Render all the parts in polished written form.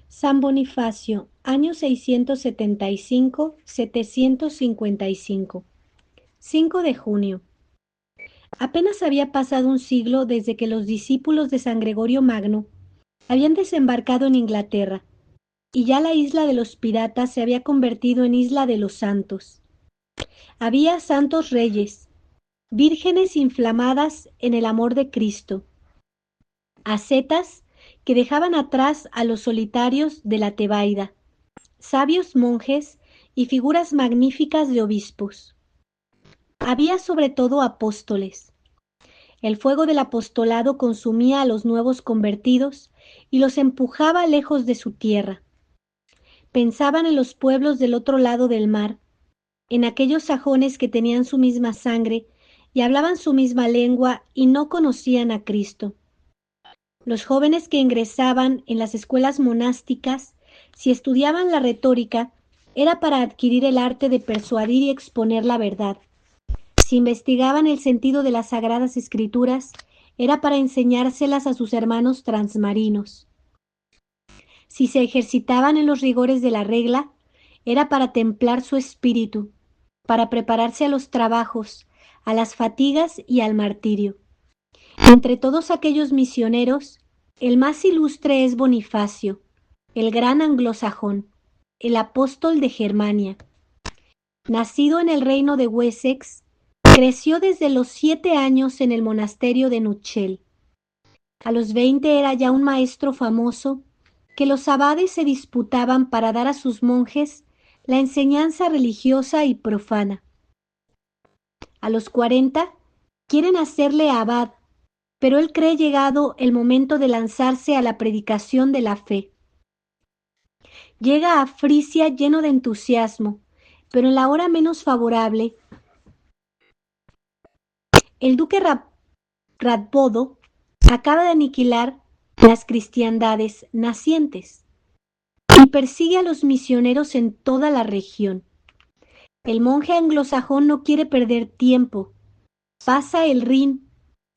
San Bonifacio, año 675-755. 5 de junio. Apenas había pasado un siglo desde que los discípulos de San Gregorio Magno habían desembarcado en Inglaterra, y ya la isla de los piratas se había convertido en isla de los santos. Había santos reyes, vírgenes inflamadas en el amor de Cristo, ascetas que dejaban atrás a los solitarios de la Tebaida, sabios monjes y figuras magníficas de obispos. Había sobre todo apóstoles. El fuego del apostolado consumía a los nuevos convertidos y los empujaba lejos de su tierra. Pensaban en los pueblos del otro lado del mar, en aquellos sajones que tenían su misma sangre y hablaban su misma lengua y no conocían a Cristo. Los jóvenes que ingresaban en las escuelas monásticas, si estudiaban la retórica, era para adquirir el arte de persuadir y exponer la verdad. Si investigaban el sentido de las Sagradas Escrituras, era para enseñárselas a sus hermanos transmarinos. Si se ejercitaban en los rigores de la regla, era para templar su espíritu, para prepararse a los trabajos, a las fatigas y al martirio. Entre todos aquellos misioneros, el más ilustre es Bonifacio, el gran anglosajón, el apóstol de Germania. Nacido en el reino de Wessex, creció desde los 7 años en el monasterio de Nuchel. A los 20 era ya un maestro famoso que los abades se disputaban para dar a sus monjes la enseñanza religiosa y profana. A los 40 quieren hacerle abad, pero él cree llegado el momento de lanzarse a la predicación de la fe. Llega a Frisia lleno de entusiasmo, pero en la hora menos favorable, el duque Radbodo acaba de aniquilar las cristiandades nacientes y persigue a los misioneros en toda la región. El monje anglosajón no quiere perder tiempo. Pasa el Rin,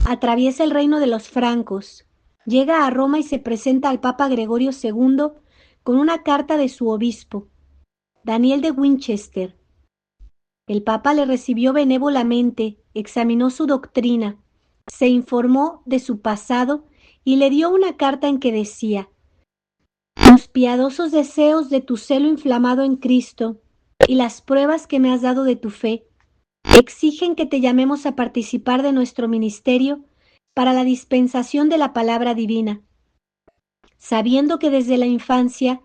atraviesa el reino de los francos, llega a Roma y se presenta al Papa Gregorio II con una carta de su obispo, Daniel de Winchester. El Papa le recibió benévolamente, examinó su doctrina, se informó de su pasado y le dio una carta en que decía: los piadosos deseos de tu celo inflamado en Cristo y las pruebas que me has dado de tu fe exigen que te llamemos a participar de nuestro ministerio para la dispensación de la palabra divina. Sabiendo que desde la infancia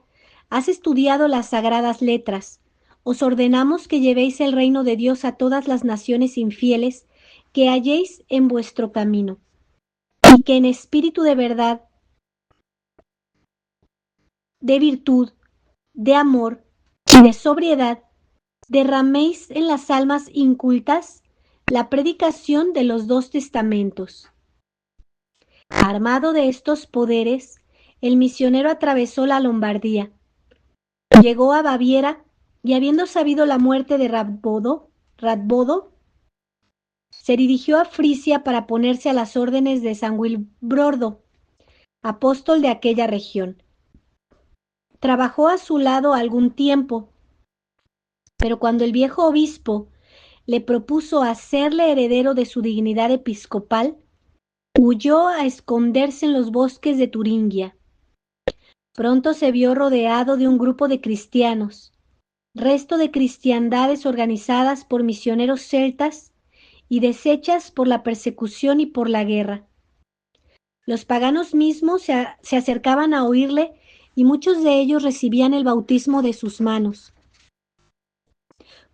has estudiado las sagradas letras, os ordenamos que llevéis el reino de Dios a todas las naciones infieles que halléis en vuestro camino, y que en espíritu de verdad, de virtud, de amor y de sobriedad, derraméis en las almas incultas la predicación de los 2 testamentos. Armado de estos poderes, el misionero atravesó la Lombardía, llegó a Baviera y, habiendo sabido la muerte de Radbodo, se dirigió a Frisia para ponerse a las órdenes de San Wilbrordo, apóstol de aquella región. Trabajó a su lado algún tiempo, pero cuando el viejo obispo le propuso hacerle heredero de su dignidad episcopal, huyó a esconderse en los bosques de Turingia. Pronto se vio rodeado de un grupo de cristianos, resto de cristiandades organizadas por misioneros celtas y deshechas por la persecución y por la guerra. Los paganos mismos se acercaban a oírle y muchos de ellos recibían el bautismo de sus manos.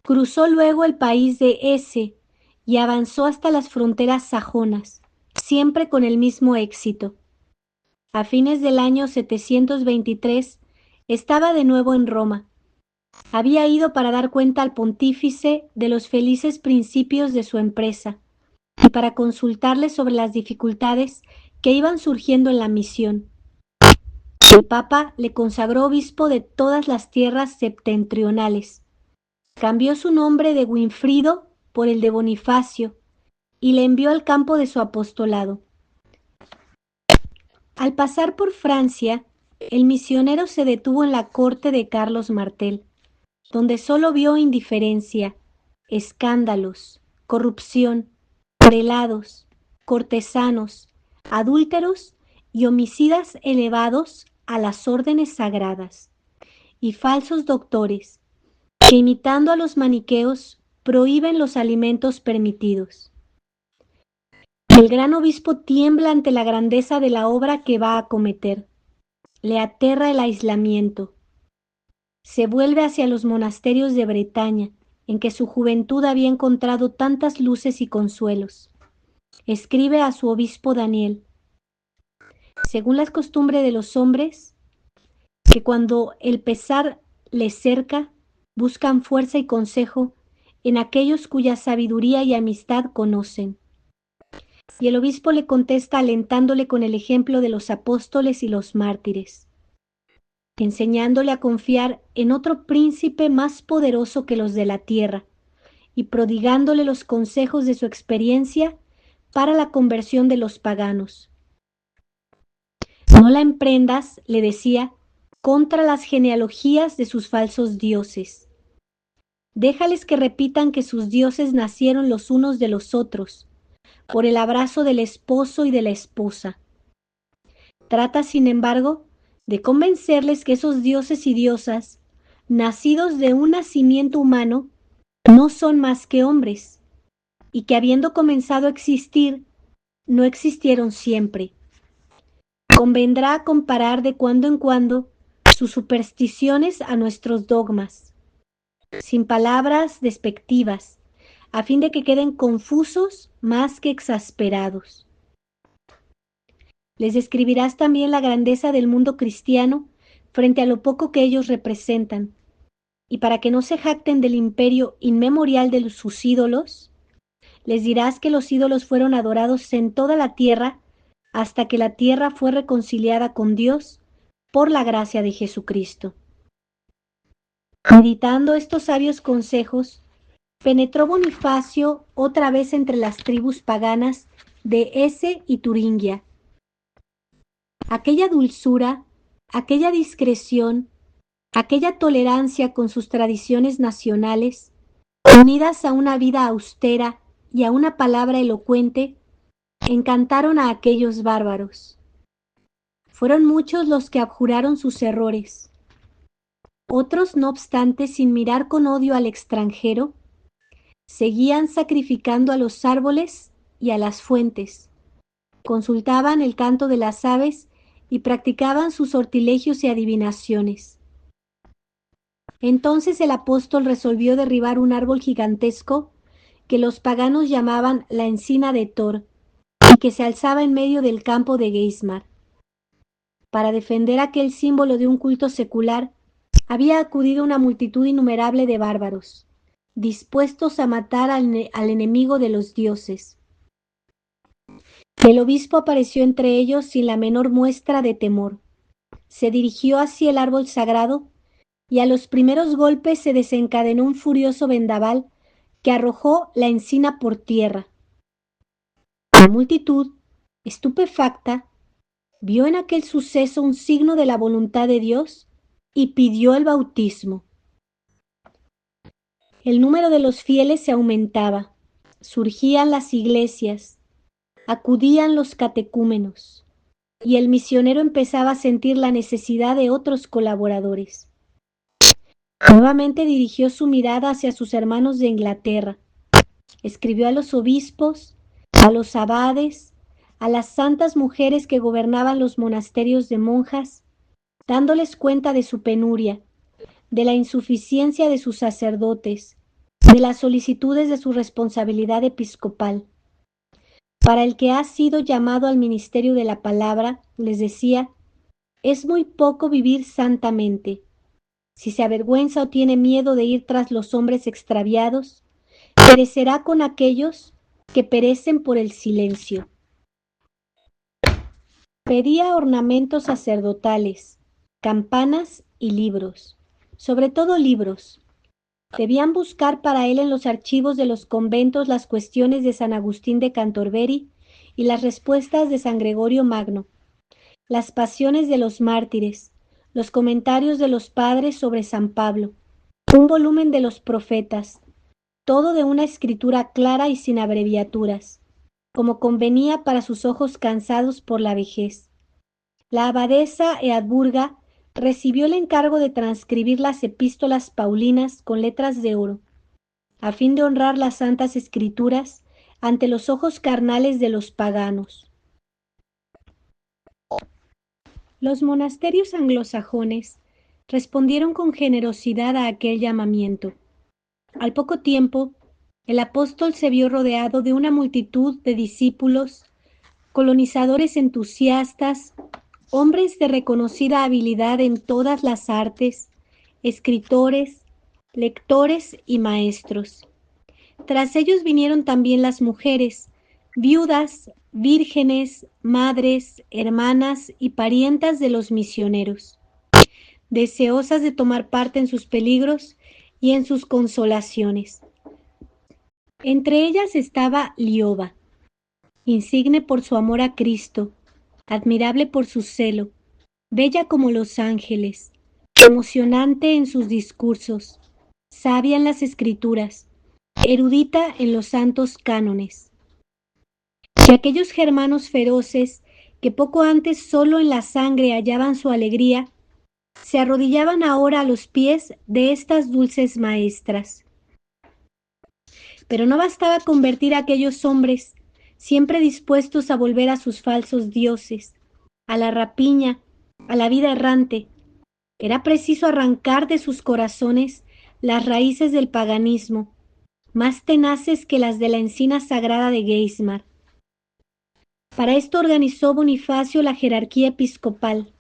Cruzó luego el país de Hesse y avanzó hasta las fronteras sajonas, siempre con el mismo éxito. A fines del año 723 estaba de nuevo en Roma. Había ido para dar cuenta al pontífice de los felices principios de su empresa y para consultarle sobre las dificultades que iban surgiendo en la misión. El Papa le consagró obispo de todas las tierras septentrionales. Cambió su nombre de Winfrido por el de Bonifacio y le envió al campo de su apostolado. Al pasar por Francia, el misionero se detuvo en la corte de Carlos Martel, donde solo vio indiferencia, escándalos, corrupción, prelados, cortesanos, adúlteros y homicidas elevados a las órdenes sagradas, y falsos doctores, que imitando a los maniqueos prohíben los alimentos permitidos. El gran obispo tiembla ante la grandeza de la obra que va a acometer. Le aterra el aislamiento. Se vuelve hacia los monasterios de Bretaña, en que su juventud había encontrado tantas luces y consuelos. Escribe a su obispo Daniel: según la costumbre de los hombres, que cuando el pesar les cerca, buscan fuerza y consejo en aquellos cuya sabiduría y amistad conocen. Y el obispo le contesta alentándole con el ejemplo de los apóstoles y los mártires, enseñándole a confiar en otro príncipe más poderoso que los de la tierra y prodigándole los consejos de su experiencia para la conversión de los paganos. No la emprendas, le decía, contra las genealogías de sus falsos dioses. Déjales que repitan que sus dioses nacieron los unos de los otros, por el abrazo del esposo y de la esposa. Trata, sin embargo, de convencerles que esos dioses y diosas, nacidos de un nacimiento humano, no son más que hombres, y que habiendo comenzado a existir, no existieron siempre. Convendrá comparar de cuando en cuando sus supersticiones a nuestros dogmas, sin palabras despectivas, a fin de que queden confusos más que exasperados. Les describirás también la grandeza del mundo cristiano frente a lo poco que ellos representan, y para que no se jacten del imperio inmemorial de sus ídolos, les dirás que los ídolos fueron adorados en toda la tierra hasta que la tierra fue reconciliada con Dios por la gracia de Jesucristo. Meditando estos sabios consejos, penetró Bonifacio otra vez entre las tribus paganas de Hesse y Turingia. Aquella dulzura, aquella discreción, aquella tolerancia con sus tradiciones nacionales, unidas a una vida austera y a una palabra elocuente, encantaron a aquellos bárbaros. Fueron muchos los que abjuraron sus errores. Otros, no obstante, sin mirar con odio al extranjero, seguían sacrificando a los árboles y a las fuentes, consultaban el canto de las aves y practicaban sus sortilegios y adivinaciones. Entonces el apóstol resolvió derribar un árbol gigantesco que los paganos llamaban la encina de Thor y que se alzaba en medio del campo de Geismar. Para defender aquel símbolo de un culto secular, había acudido una multitud innumerable de bárbaros, dispuestos a matar al enemigo de los dioses. El obispo apareció entre ellos sin la menor muestra de temor. Se dirigió hacia el árbol sagrado y a los primeros golpes se desencadenó un furioso vendaval que arrojó la encina por tierra. La multitud, estupefacta, vio en aquel suceso un signo de la voluntad de Dios y pidió el bautismo. El número de los fieles se aumentaba, surgían las iglesias, acudían los catecúmenos, y el misionero empezaba a sentir la necesidad de otros colaboradores. Nuevamente dirigió su mirada hacia sus hermanos de Inglaterra. Escribió a los obispos, a los abades, a las santas mujeres que gobernaban los monasterios de monjas, dándoles cuenta de su penuria, de la insuficiencia de sus sacerdotes, de las solicitudes de su responsabilidad episcopal. Para el que ha sido llamado al ministerio de la palabra, les decía, es muy poco vivir santamente. Si se avergüenza o tiene miedo de ir tras los hombres extraviados, perecerá con aquellos que perecen por el silencio. Pedía ornamentos sacerdotales, campanas y libros, sobre todo libros. Debían buscar para él en los archivos de los conventos las cuestiones de San Agustín de Cantorberi y las respuestas de San Gregorio Magno, las pasiones de los mártires, los comentarios de los padres sobre San Pablo, un volumen de los profetas, todo de una escritura clara y sin abreviaturas, como convenía para sus ojos cansados por la vejez. La abadesa Eadburga recibió el encargo de transcribir las epístolas paulinas con letras de oro, a fin de honrar las santas escrituras ante los ojos carnales de los paganos. Los monasterios anglosajones respondieron con generosidad a aquel llamamiento. Al poco tiempo, el apóstol se vio rodeado de una multitud de discípulos, colonizadores entusiastas, hombres de reconocida habilidad en todas las artes, escritores, lectores y maestros. Tras ellos vinieron también las mujeres, viudas, vírgenes, madres, hermanas y parientas de los misioneros, deseosas de tomar parte en sus peligros y en sus consolaciones. Entre ellas estaba Lioba, insigne por su amor a Cristo, admirable por su celo, bella como los ángeles, emocionante en sus discursos, sabia en las escrituras, erudita en los santos cánones. Y aquellos germanos feroces que poco antes solo en la sangre hallaban su alegría, se arrodillaban ahora a los pies de estas dulces maestras. Pero no bastaba convertir a aquellos hombres, siempre dispuestos a volver a sus falsos dioses, a la rapiña, a la vida errante. Era preciso arrancar de sus corazones las raíces del paganismo, más tenaces que las de la encina sagrada de Geismar. Para esto organizó Bonifacio la jerarquía episcopal,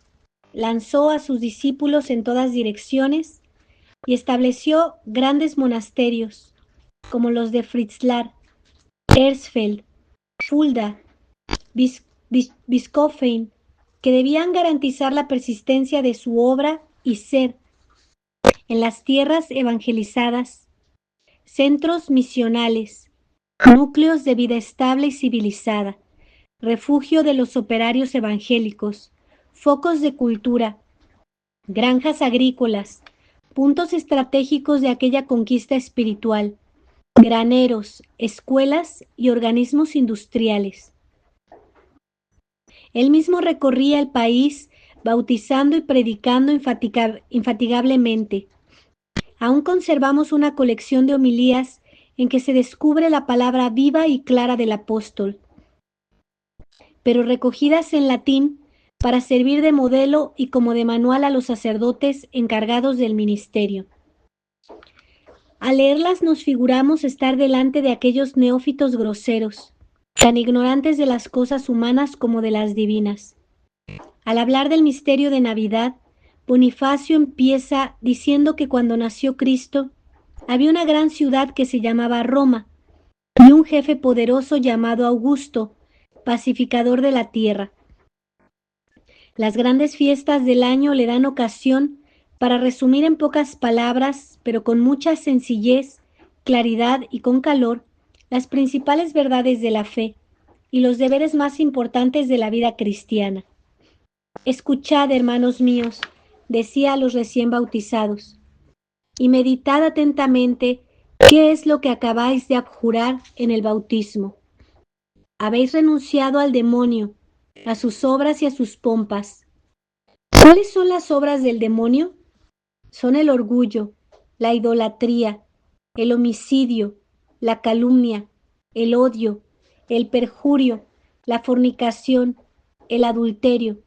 lanzó a sus discípulos en todas direcciones y estableció grandes monasterios, como los de Fritzlar, Hersfeld, Fulda, Bischofheim, que debían garantizar la persistencia de su obra y ser, en las tierras evangelizadas, centros misionales, núcleos de vida estable y civilizada, refugio de los operarios evangélicos, focos de cultura, granjas agrícolas, puntos estratégicos de aquella conquista espiritual, graneros, escuelas y organismos industriales. Él mismo recorría el país bautizando y predicando infatigablemente. Aún conservamos una colección de homilías en que se descubre la palabra viva y clara del apóstol, pero recogidas en latín para servir de modelo y como de manual a los sacerdotes encargados del ministerio. Al leerlas nos figuramos estar delante de aquellos neófitos groseros, tan ignorantes de las cosas humanas como de las divinas. Al hablar del misterio de Navidad, Bonifacio empieza diciendo que cuando nació Cristo, había una gran ciudad que se llamaba Roma y un jefe poderoso llamado Augusto, pacificador de la tierra. Las grandes fiestas del año le dan ocasión para resumir en pocas palabras, pero con mucha sencillez, claridad y con calor, las principales verdades de la fe y los deberes más importantes de la vida cristiana. Escuchad, hermanos míos, decía a los recién bautizados, y meditad atentamente qué es lo que acabáis de abjurar en el bautismo. Habéis renunciado al demonio, a sus obras y a sus pompas. ¿Cuáles son las obras del demonio? Son el orgullo, la idolatría, el homicidio, la calumnia, el odio, el perjurio, la fornicación, el adulterio,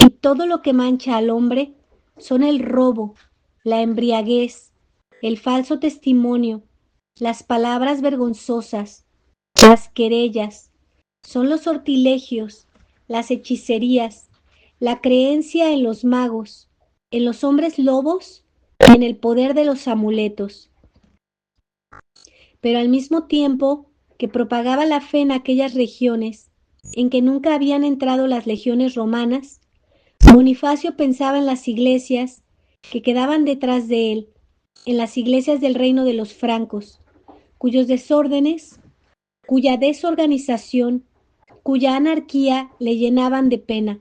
y todo lo que mancha al hombre son el robo, la embriaguez, el falso testimonio, las palabras vergonzosas, las querellas, son los sortilegios, las hechicerías, la creencia en los magos, en los hombres lobos y en el poder de los amuletos. Pero al mismo tiempo que propagaba la fe en aquellas regiones en que nunca habían entrado las legiones romanas, Bonifacio pensaba en las iglesias que quedaban detrás de él, en las iglesias del reino de los francos, cuyos desórdenes, cuya desorganización, cuya anarquía le llenaban de pena.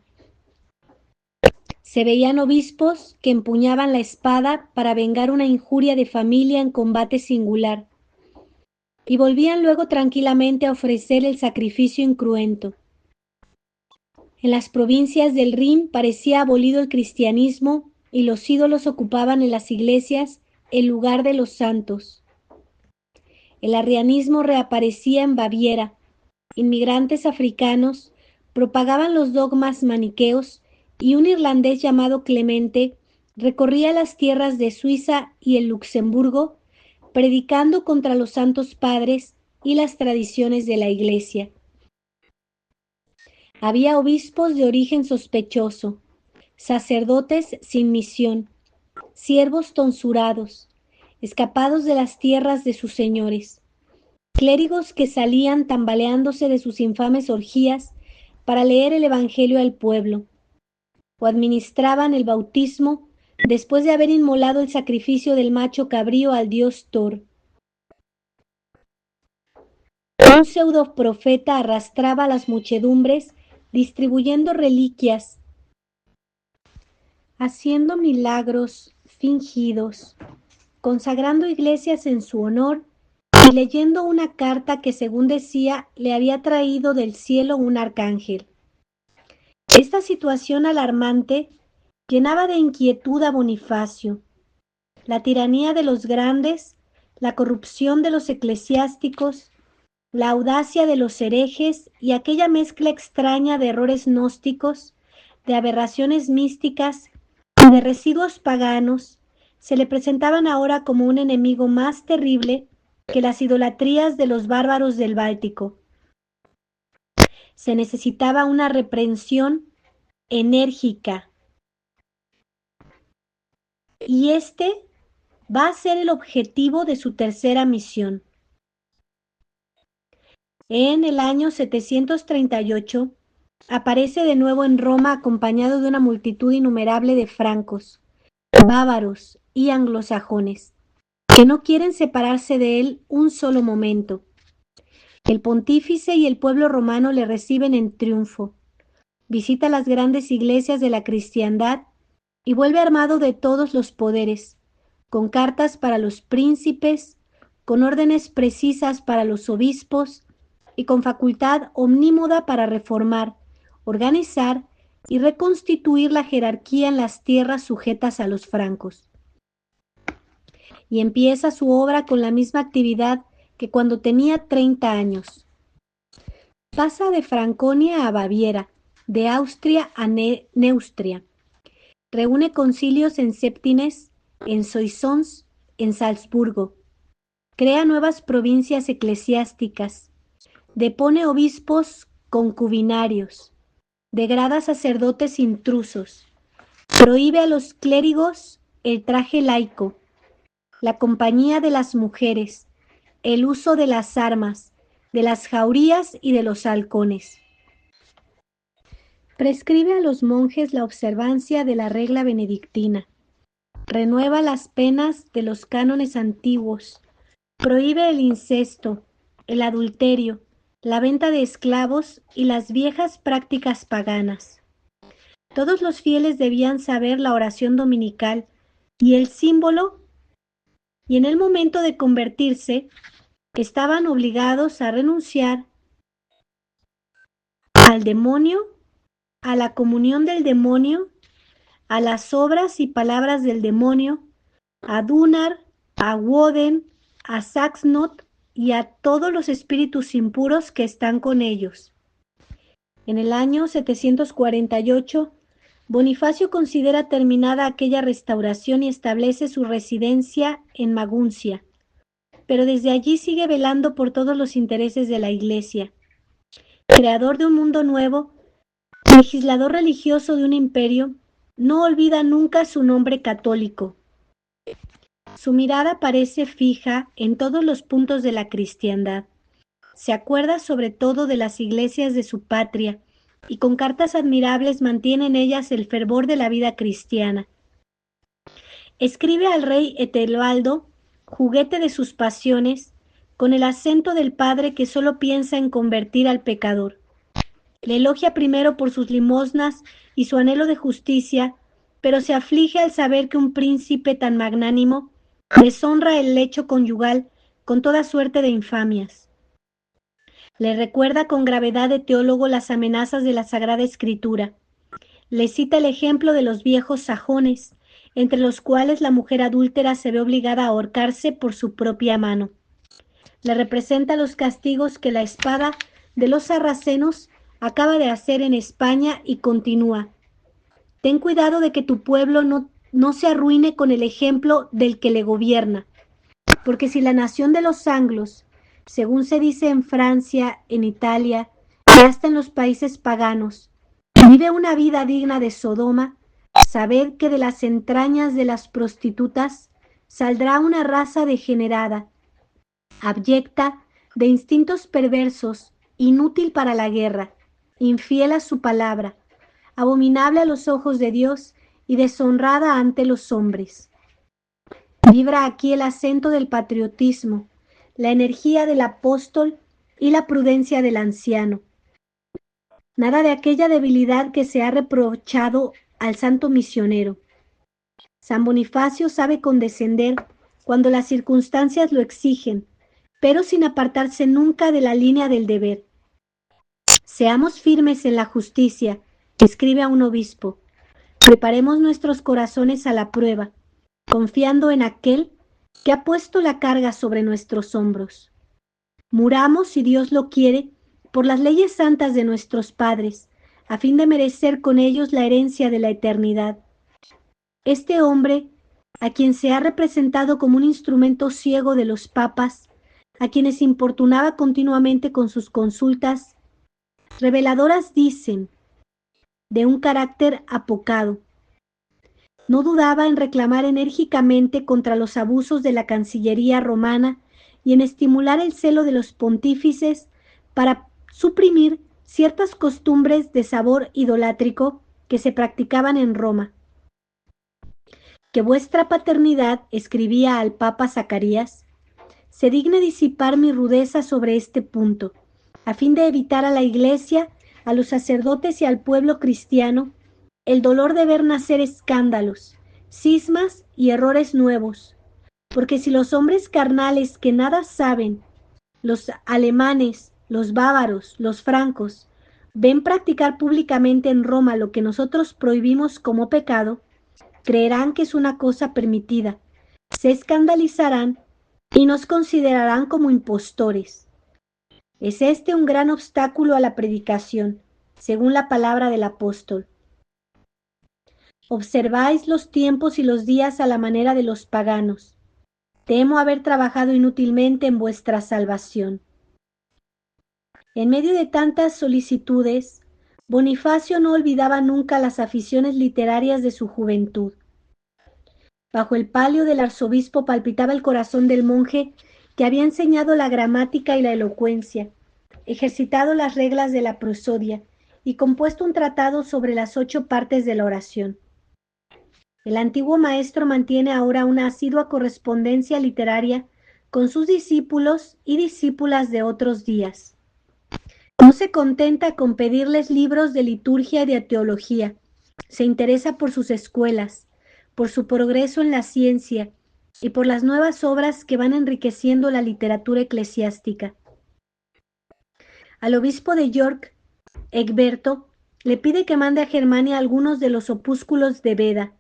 Se veían obispos que empuñaban la espada para vengar una injuria de familia en combate singular, y volvían luego tranquilamente a ofrecer el sacrificio incruento. En las provincias del Rin parecía abolido el cristianismo y los ídolos ocupaban en las iglesias el lugar de los santos. El arrianismo reaparecía en Baviera. Inmigrantes africanos propagaban los dogmas maniqueos y un irlandés llamado Clemente recorría las tierras de Suiza y el Luxemburgo predicando contra los santos padres y las tradiciones de la Iglesia. Había obispos de origen sospechoso, sacerdotes sin misión, siervos tonsurados, escapados de las tierras de sus señores, clérigos que salían tambaleándose de sus infames orgías para leer el Evangelio al pueblo, o administraban el bautismo después de haber inmolado el sacrificio del macho cabrío al dios Thor. Un pseudoprofeta arrastraba a las muchedumbres distribuyendo reliquias, haciendo milagros fingidos, consagrando iglesias en su honor y leyendo una carta que, según decía, le había traído del cielo un arcángel. Esta situación alarmante llenaba de inquietud a Bonifacio. La tiranía de los grandes, la corrupción de los eclesiásticos, la audacia de los herejes y aquella mezcla extraña de errores gnósticos, de aberraciones místicas y de residuos paganos se le presentaban ahora como un enemigo más terrible que las idolatrías de los bárbaros del Báltico. Se necesitaba una reprensión enérgica y este va a ser el objetivo de su tercera misión. En el año 738 aparece de nuevo en Roma acompañado de una multitud innumerable de francos, bávaros y anglosajones, que no quieren separarse de él un solo momento. El pontífice y el pueblo romano le reciben en triunfo. Visita las grandes iglesias de la cristiandad y vuelve armado de todos los poderes, con cartas para los príncipes, con órdenes precisas para los obispos y con facultad omnímoda para reformar, organizar y reconstituir la jerarquía en las tierras sujetas a los francos. Y empieza su obra con la misma actividad que cuando tenía 30 años. Pasa de Franconia a Baviera, de Austria a Neustria. Reúne concilios en Séptines, en Soissons, en Salzburgo. Crea nuevas provincias eclesiásticas. Depone obispos concubinarios, degrada sacerdotes intrusos, prohíbe a los clérigos el traje laico, la compañía de las mujeres, el uso de las armas, de las jaurías y de los halcones. Prescribe a los monjes la observancia de la regla benedictina, renueva las penas de los cánones antiguos, prohíbe el incesto, el adulterio, la venta de esclavos y las viejas prácticas paganas. Todos los fieles debían saber la oración dominical y el símbolo, y en el momento de convertirse, estaban obligados a renunciar al demonio, a la comunión del demonio, a las obras y palabras del demonio, a Dunar, a Woden, a Saxnot y a todos los espíritus impuros que están con ellos. En el año 748, Bonifacio considera terminada aquella restauración y establece su residencia en Maguncia, pero desde allí sigue velando por todos los intereses de la Iglesia. Creador de un mundo nuevo, legislador religioso de un imperio, no olvida nunca su nombre católico. Su mirada parece fija en todos los puntos de la cristiandad. Se acuerda sobre todo de las iglesias de su patria y con cartas admirables mantiene en ellas el fervor de la vida cristiana. Escribe al rey Eteobaldo, juguete de sus pasiones, con el acento del padre que solo piensa en convertir al pecador. Le elogia primero por sus limosnas y su anhelo de justicia, pero se aflige al saber que un príncipe tan magnánimo deshonra el lecho conyugal con toda suerte de infamias. Le recuerda con gravedad de teólogo las amenazas de la Sagrada Escritura. Le cita el ejemplo de los viejos sajones, entre los cuales la mujer adúltera se ve obligada a ahorcarse por su propia mano. Le representa los castigos que la espada de los sarracenos acaba de hacer en España y continúa. Ten cuidado de que tu pueblo no se arruine con el ejemplo del que le gobierna, porque si la nación de los anglos, según se dice en Francia, en Italia y hasta en los países paganos, vive una vida digna de Sodoma, sabed que de las entrañas de las prostitutas saldrá una raza degenerada, abyecta, de instintos perversos, inútil para la guerra, infiel a su palabra, abominable a los ojos de Dios y deshonrada ante los hombres. Vibra aquí el acento del patriotismo, la energía del apóstol y la prudencia del anciano. Nada de aquella debilidad que se ha reprochado al santo misionero. San Bonifacio sabe condescender cuando las circunstancias lo exigen, pero sin apartarse nunca de la línea del deber. Seamos firmes en la justicia, escribe a un obispo. Preparemos nuestros corazones a la prueba, confiando en aquel que ha puesto la carga sobre nuestros hombros. Muramos, si Dios lo quiere, por las leyes santas de nuestros padres, a fin de merecer con ellos la herencia de la eternidad. Este hombre, a quien se ha representado como un instrumento ciego de los papas, a quienes importunaba continuamente con sus consultas, reveladoras dicen, de un carácter apocado. No dudaba en reclamar enérgicamente contra los abusos de la Cancillería romana y en estimular el celo de los pontífices para suprimir ciertas costumbres de sabor idolátrico que se practicaban en Roma. Que vuestra paternidad, escribía al Papa Zacarías, se digne disipar mi rudeza sobre este punto, a fin de evitar a la Iglesia, a los sacerdotes y al pueblo cristiano el dolor de ver nacer escándalos, cismas y errores nuevos, porque si los hombres carnales que nada saben, los alemanes, los bávaros, los francos, ven practicar públicamente en Roma lo que nosotros prohibimos como pecado, creerán que es una cosa permitida, se escandalizarán y nos considerarán como impostores. Es este un gran obstáculo a la predicación, según la palabra del apóstol. Observáis los tiempos y los días a la manera de los paganos. Temo haber trabajado inútilmente en vuestra salvación. En medio de tantas solicitudes, Bonifacio no olvidaba nunca las aficiones literarias de su juventud. Bajo el palio del arzobispo palpitaba el corazón del monje que había enseñado la gramática y la elocuencia, ejercitado las reglas de la prosodia y compuesto un tratado sobre las 8 partes de la oración. El antiguo maestro mantiene ahora una asidua correspondencia literaria con sus discípulos y discípulas de otros días. No se contenta con pedirles libros de liturgia y de teología, se interesa por sus escuelas, por su progreso en la ciencia y por las nuevas obras que van enriqueciendo la literatura eclesiástica. Al obispo de York, Egberto, le pide que mande a Germania algunos de los opúsculos de Beda,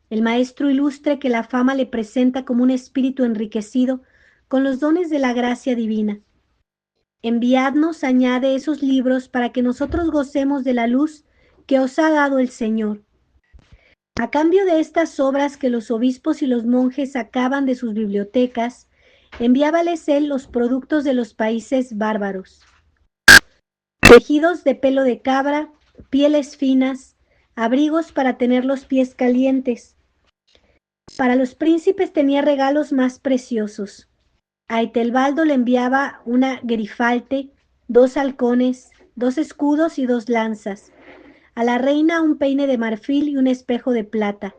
el maestro ilustre que la fama le presenta como un espíritu enriquecido con los dones de la gracia divina. Enviadnos, añade, esos libros para que nosotros gocemos de la luz que os ha dado el Señor. A cambio de estas obras que los obispos y los monjes sacaban de sus bibliotecas, enviábales él los productos de los países bárbaros. Tejidos de pelo de cabra, pieles finas, abrigos para tener los pies calientes. Para los príncipes tenía regalos más preciosos. A Etelvaldo le enviaba una gerifalte, 2 halcones, 2 escudos y 2 lanzas. A la reina un peine de marfil y un espejo de plata.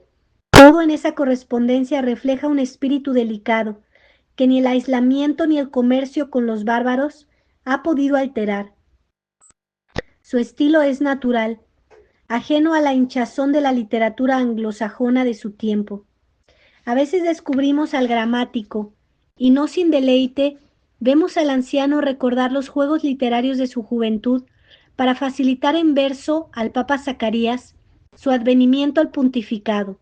Todo en esa correspondencia refleja un espíritu delicado, que ni el aislamiento ni el comercio con los bárbaros ha podido alterar. Su estilo es natural. ajeno a la hinchazón de la literatura anglosajona de su tiempo. A veces descubrimos al gramático, y no sin deleite, vemos al anciano recordar los juegos literarios de su juventud para facilitar en verso al Papa Zacarías su advenimiento al pontificado.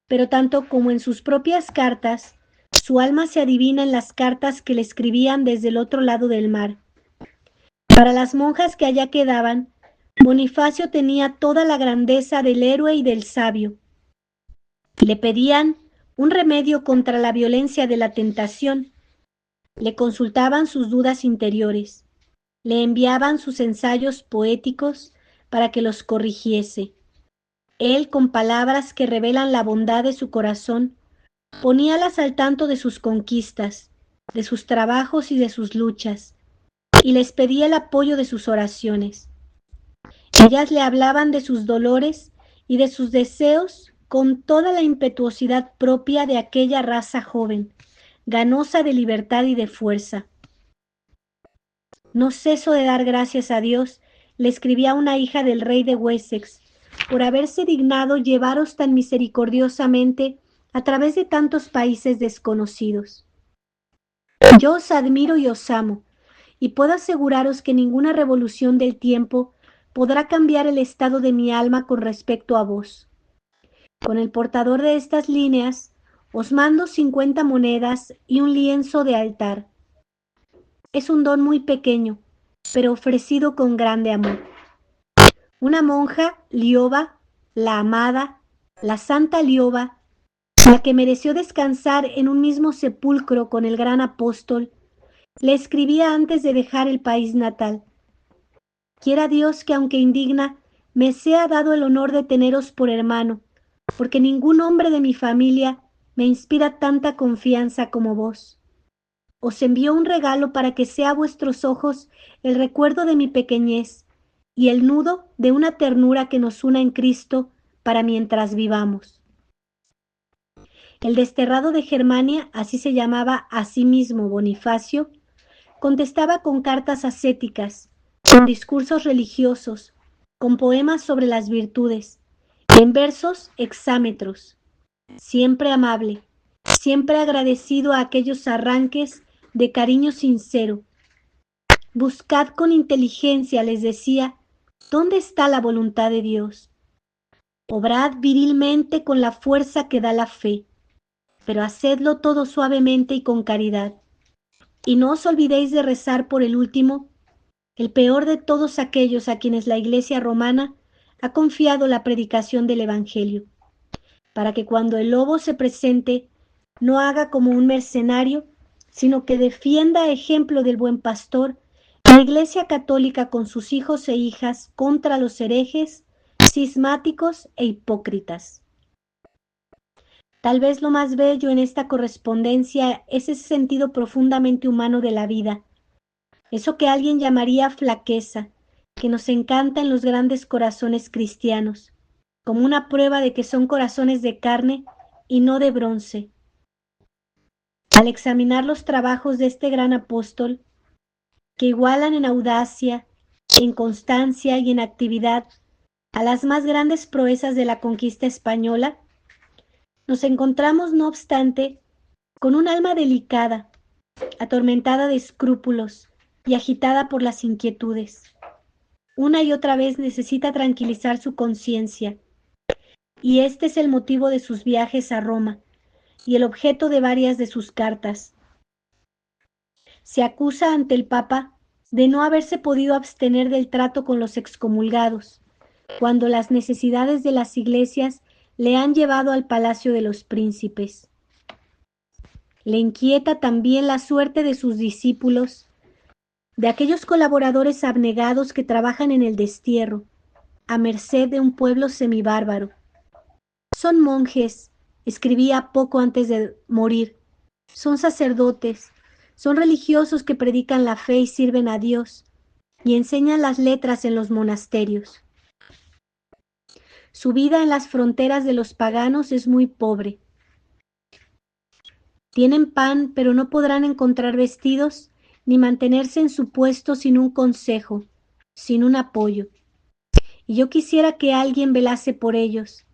Pero tanto como en sus propias cartas, su alma se adivina en las cartas que le escribían desde el otro lado del mar. Para las monjas que allá quedaban, Bonifacio tenía toda la grandeza del héroe y del sabio. Le pedían un remedio contra la violencia de la tentación, le consultaban sus dudas interiores, le enviaban sus ensayos poéticos para que los corrigiese. Él, con palabras que revelan la bondad de su corazón, poníalas al tanto de sus conquistas, de sus trabajos y de sus luchas, y les pedía el apoyo de sus oraciones. Ellas le hablaban de sus dolores y de sus deseos con toda la impetuosidad propia de aquella raza joven, ganosa de libertad y de fuerza. No ceso de dar gracias a Dios, le escribía una hija del rey de Wessex, por haberse dignado llevaros tan misericordiosamente a través de tantos países desconocidos. Yo os admiro y os amo, y puedo aseguraros que ninguna revolución del tiempo podrá cambiar el estado de mi alma con respecto a vos. Con el portador de estas líneas, os mando 50 monedas y un lienzo de altar. Es un don muy pequeño, pero ofrecido con grande amor. Una monja, Lioba, la amada, la santa Lioba, la que mereció descansar en un mismo sepulcro con el gran apóstol, le escribía antes de dejar el país natal. Quiera Dios que, aunque indigna, me sea dado el honor de teneros por hermano, porque ningún hombre de mi familia me inspira tanta confianza como vos. Os envío un regalo para que sea a vuestros ojos el recuerdo de mi pequeñez y el nudo de una ternura que nos una en Cristo para mientras vivamos. El desterrado de Germania, así se llamaba a sí mismo Bonifacio, contestaba con cartas ascéticas, con discursos religiosos, con poemas sobre las virtudes, en versos hexámetros, siempre amable, siempre agradecido a aquellos arranques de cariño sincero. Buscad con inteligencia, les decía, ¿dónde está la voluntad de Dios? Obrad virilmente con la fuerza que da la fe, pero hacedlo todo suavemente y con caridad. Y no os olvidéis de rezar por el último, el peor de todos aquellos a quienes la Iglesia romana ha confiado la predicación del Evangelio, para que cuando el lobo se presente no haga como un mercenario, sino que defienda, ejemplo del buen pastor, la Iglesia católica con sus hijos e hijas contra los herejes, cismáticos e hipócritas. Tal vez lo más bello en esta correspondencia es ese sentido profundamente humano de la vida, eso que alguien llamaría flaqueza, que nos encanta en los grandes corazones cristianos, como una prueba de que son corazones de carne y no de bronce. Al examinar los trabajos de este gran apóstol, que igualan en audacia, en constancia y en actividad a las más grandes proezas de la conquista española, nos encontramos, no obstante, con un alma delicada, atormentada de escrúpulos y agitada por las inquietudes. Una y otra vez necesita tranquilizar su conciencia, y este es el motivo de sus viajes a Roma y el objeto de varias de sus cartas. Se acusa ante el Papa de no haberse podido abstener del trato con los excomulgados, cuando las necesidades de las iglesias le han llevado al palacio de los príncipes. Le inquieta también la suerte de sus discípulos, de aquellos colaboradores abnegados que trabajan en el destierro, a merced de un pueblo semibárbaro. Son monjes, escribía poco antes de morir, son sacerdotes, son religiosos que predican la fe y sirven a Dios, y enseñan las letras en los monasterios. Su vida en las fronteras de los paganos es muy pobre. Tienen pan, pero no podrán encontrar vestidos, ni mantenerse en su puesto sin un consejo, sin un apoyo. y yo quisiera que alguien velase por ellos,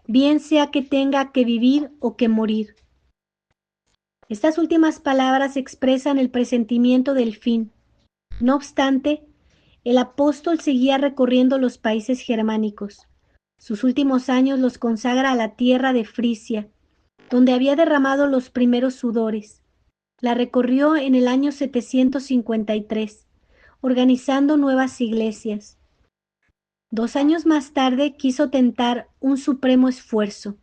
bien sea que tenga que vivir o que morir. Estas últimas palabras expresan el presentimiento del fin. No obstante, el apóstol seguía recorriendo los países germánicos. Sus últimos años los consagra a la tierra de Frisia, donde había derramado los primeros sudores. La recorrió en el año 753, organizando nuevas iglesias. 2 años más tarde quiso tentar un supremo esfuerzo.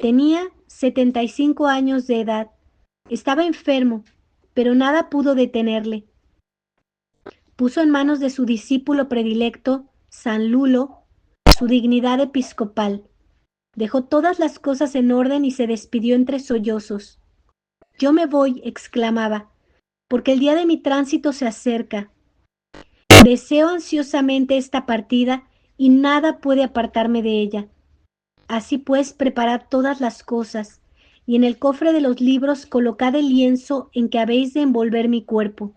Tenía 75 años de edad. Estaba enfermo, pero nada pudo detenerle. Puso en manos de su discípulo predilecto, San Lulo, su dignidad episcopal. Dejó todas las cosas en orden y se despidió entre sollozos. «Yo me voy», exclamaba, «porque el día de mi tránsito se acerca. Deseo ansiosamente esta partida y nada puede apartarme de ella. Así pues, preparad todas las cosas, y en el cofre de los libros colocad el lienzo en que habéis de envolver mi cuerpo».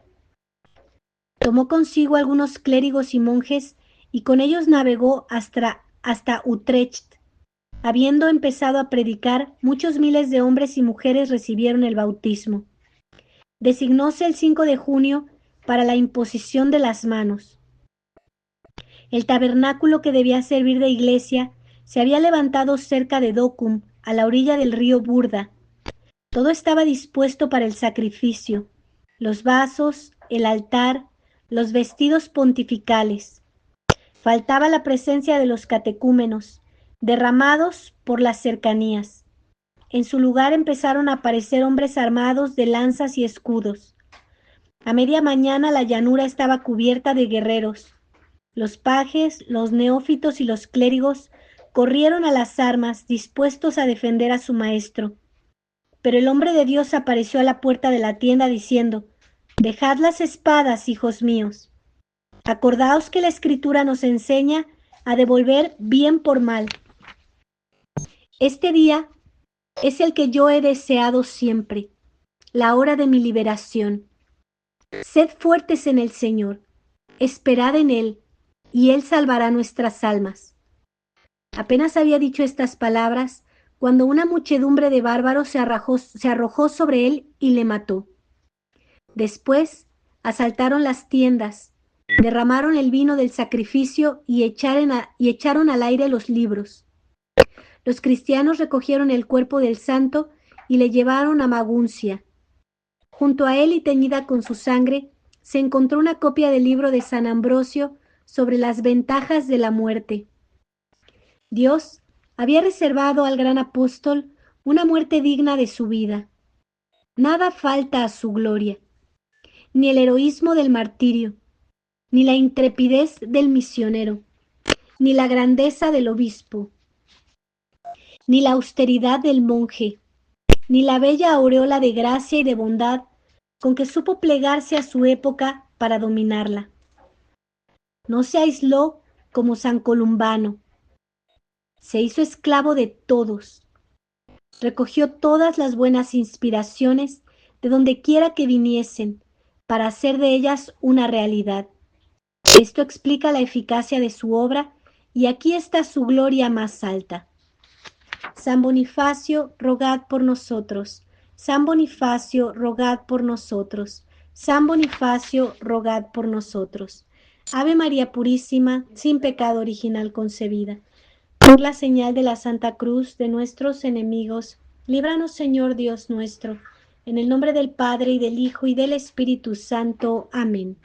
Tomó consigo algunos clérigos y monjes, y con ellos navegó hasta Utrecht. Habiendo empezado a predicar, muchos miles de hombres y mujeres recibieron el bautismo. Designóse el 5 de junio para la imposición de las manos. El tabernáculo que debía servir de iglesia se había levantado cerca de Docum, a la orilla del río Burda. Todo estaba dispuesto para el sacrificio: los vasos, el altar, los vestidos pontificales. Faltaba la presencia de los catecúmenos, derramados por las cercanías. En su lugar empezaron a aparecer hombres armados de lanzas y escudos. A media mañana la llanura estaba cubierta de guerreros. Los pajes, los neófitos y los clérigos corrieron a las armas, dispuestos a defender a su maestro. Pero el hombre de Dios apareció a la puerta de la tienda diciendo: «Dejad las espadas, hijos míos. Acordaos que la Escritura nos enseña a devolver bien por mal. Este día es el que yo he deseado siempre, la hora de mi liberación. Sed fuertes en el Señor, esperad en Él, y Él salvará nuestras almas». Apenas había dicho estas palabras, cuando una muchedumbre de bárbaros se arrojó sobre él y le mató. Después asaltaron las tiendas, derramaron el vino del sacrificio y echaron al aire los libros. Los cristianos recogieron el cuerpo del santo y le llevaron a Maguncia. Junto a él y teñida con su sangre se encontró una copia del libro de San Ambrosio sobre las ventajas de la muerte. Dios había reservado al gran apóstol una muerte digna de su vida. Nada falta a su gloria, ni el heroísmo del martirio, ni la intrepidez del misionero, ni la grandeza del obispo, ni la austeridad del monje, ni la bella aureola de gracia y de bondad con que supo plegarse a su época para dominarla. No se aisló como San Columbano. Se hizo esclavo de todos. Recogió todas las buenas inspiraciones de donde quiera que viniesen para hacer de ellas una realidad. Esto explica la eficacia de su obra y aquí está su gloria más alta. San Bonifacio, rogad por nosotros. San Bonifacio, rogad por nosotros. San Bonifacio, rogad por nosotros. Ave María Purísima, sin pecado original concebida. Por la señal de la Santa Cruz de nuestros enemigos, líbranos, Señor Dios nuestro, en el nombre del Padre, y del Hijo, y del Espíritu Santo. Amén.